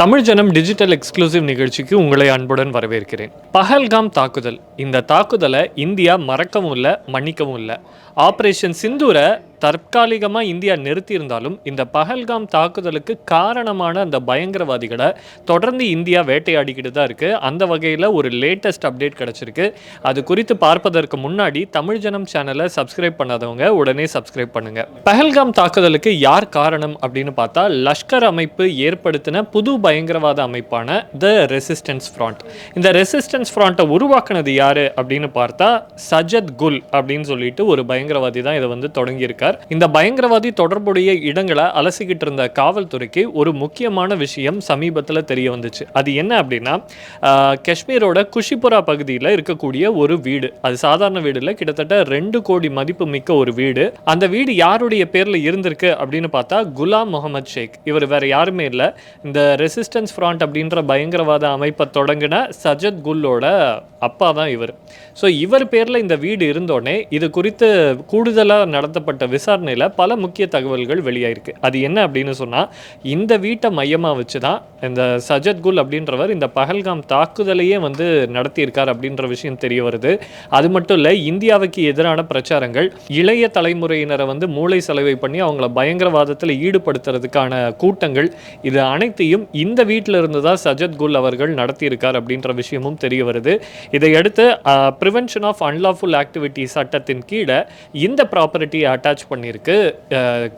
தமிழ் ஜனம் digital exclusive நிகழ்ச்சிக்கு உங்களை அன்புடன் வரவேற்கிறேன். பஹல்காம் தாக்குதல், இந்த தாக்குதலை இந்தியா மறக்கவும் இல்லை, மன்னிக்கவும் இல்லை. ஆபரேஷன் சிந்தூரை தற்காலிகமாக இந்தியா நிறுத்தியிருந்தாலும் இந்த பஹல்காம் தாக்குதலுக்கு காரணமான அந்த பயங்கரவாதிகளை தொடர்ந்து இந்தியா வேட்டையாடிக்கிட்டு தான் இருக்குது. அந்த வகையில் ஒரு லேட்டஸ்ட் அப்டேட் கிடச்சிருக்கு. அது குறித்து பார்ப்பதற்கு முன்னாடி தமிழ் ஜனம் சேனலை சப்ஸ்கிரைப் பண்ணாதவங்க உடனே சப்ஸ்கிரைப் பண்ணுங்கள். பஹல்காம் தாக்குதலுக்கு யார் காரணம் அப்படின்னு பார்த்தா, லஷ்கர் அமைப்பு ஏற்படுத்தின புது பயங்கரவாத அமைப்பான த ரெசிஸ்டன்ஸ் ஃப்ரண்ட். இந்த ரெசிஸ்டன்ஸ் ஃப்ரண்ட்டை உருவாக்குனது யார் அப்படின்னு பார்த்தா, சஜத் குல் அப்படின்னு சொல்லிட்டு ஒரு பயங்கரவாதி தான் இதை தொடங்கியிருக்கார். இந்த பயங்கரவாதி தொடர்புடைய இடங்களை அலசிக்கிட்டு இருந்த காவல்துறைக்கு ஒரு முக்கியமான விஷயம் சமீபத்தில் தெரிய வந்துச்சு. அது என்ன அப்படின்னா, காஷ்மீரோட குஷிபுரா பகுதியில் இருக்கக்கூடிய ஒரு வீடு. அது சாதாரண வீடு இல்லை, கிட்டத்தட்ட 2 கோடி மதிப்பு மிக்க ஒரு வீடு. அந்த வீடு யாருடைய பேரில் இருந்திருக்கு அப்படின்னு பார்த்தா, குலாம் முகமது ஷேக். இவர் வேற யாருமே இல்லை, இந்த ரெசிஸ்டன்ஸ் ஃப்ரண்ட் அப்படின்ற பயங்கரவாத அமைப்பை தொடங்கின சஜத் குல்லோட அப்பா தான் இவர். ஸோ இவர் பேரில் இந்த வீடு இருந்தோடனே இது குறித்து கூடுதலாக நடத்தப்பட்ட விசாரணையில் பல முக்கிய தகவல்கள் வெளியாயிருக்கு. அது என்ன அப்படின்னு சொன்னால், இந்த வீட்டை மையமாக வச்சு தான் இந்த சஜத் குல் அப்படின்றவர் இந்த பஹல்காம் தாக்குதலையே நடத்தியிருக்கார் அப்படின்ற விஷயம் தெரிய வருது. அது மட்டும் இல்லை, இந்தியாவுக்கு எதிரான பிரச்சாரங்கள், இளைய தலைமுறையினரை மூளை செலவை பண்ணி அவங்கள பயங்கரவாதத்தில் ஈடுபடுத்துறதுக்கான கூட்டங்கள், இது அனைத்தையும் இந்த வீட்டில் இருந்து தான் சஜத் குல் அவர்கள் நடத்தியிருக்கார் அப்படின்ற விஷயமும் தெரிய வருது. இதையடுத்து ப்ரிவென்ஷன் ஆஃப் அன்லாஃபுல் ஆக்டிவிட்டி சட்டத்தின் கீழே இந்த ப்ராப்பர்ட்டியை அட்டாச் பண்ணியிருக்கு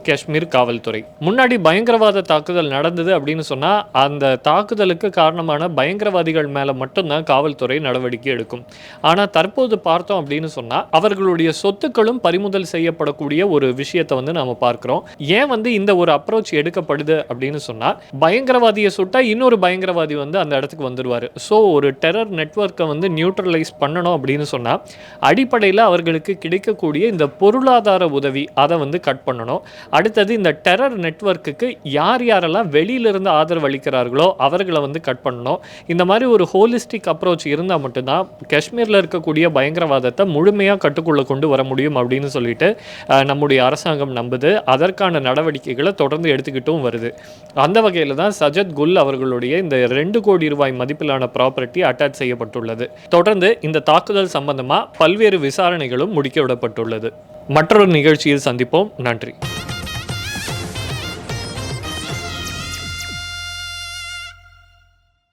காஷ்மீர் காவல்துறை. முன்னாடி பயங்கரவாத தாக்குதல் நடந்தது அப்படின்னு சொன்னால், அந்த தாக்குதலுக்கு காரணமான பயங்கரவாதிகள் மேலே மட்டும்தான் காவல்துறை நடவடிக்கை எடுக்கும். ஆனால் தற்போது பார்த்தோம் அப்படின்னு சொன்னால், அவர்களுடைய சொத்துக்களும் பறிமுதல் செய்யப்படக்கூடிய ஒரு விஷயத்தை நாம் பார்க்குறோம். ஏன் இந்த ஒரு அப்ரோச் எடுக்கப்படுது அப்படின்னு சொன்னால், பயங்கரவாதியை சுட்டா இன்னொரு பயங்கரவாதி அந்த இடத்துக்கு வந்துடுவார். ஸோ ஒரு டெரர் நெட்வொர்க்கை நியூட்ரலைஸ் பண்ணணும் அப்படின்னு சொன்னால், அடிப்படையில் அவர்களுக்கு கிடைக்கக்கூடிய இந்த பொருளாதார உதவி அதை கட் பண்ணணும். அடுத்தது இந்த டெரர் நெட்வொர்க்குக்கு யார் யாரெல்லாம் வெளியிலிருந்து ஆதரவு அளிக்கிறார்களோ அவர்களை கட் பண்ணணும். இந்த மாதிரி ஒரு ஹோலிஸ்டிக் அப்ரோச் இருந்தால் மட்டும்தான் காஷ்மீரில் இருக்கக்கூடிய பயங்கரவாதத்தை முழுமையாக கட்டுக்குள்ளே கொண்டு வர முடியும் அப்படின்னு சொல்லிட்டு நம்முடைய அரசாங்கம் நம்புது. அதற்கான நடவடிக்கைகளை தொடர்ந்து எடுத்துக்கிட்டும் வருது. அந்த வகையில் தான் சஜத் குல் அவர்களுடைய இந்த 2 கோடி ரூபாய் மதிப்பிலான ப்ராப்பர்ட்டி அட்டாச் செய்யப்பட்டுள்ளது. தொடர்ந்து இந்த தாக்குதல் சம்பந்தமாக பல்வேறு விசாரணைகளும் முடுக்கிவிடப்பட்டுள்ளது. மற்றொரு நிகழ்ச்சியில் சந்திப்போம். நன்றி.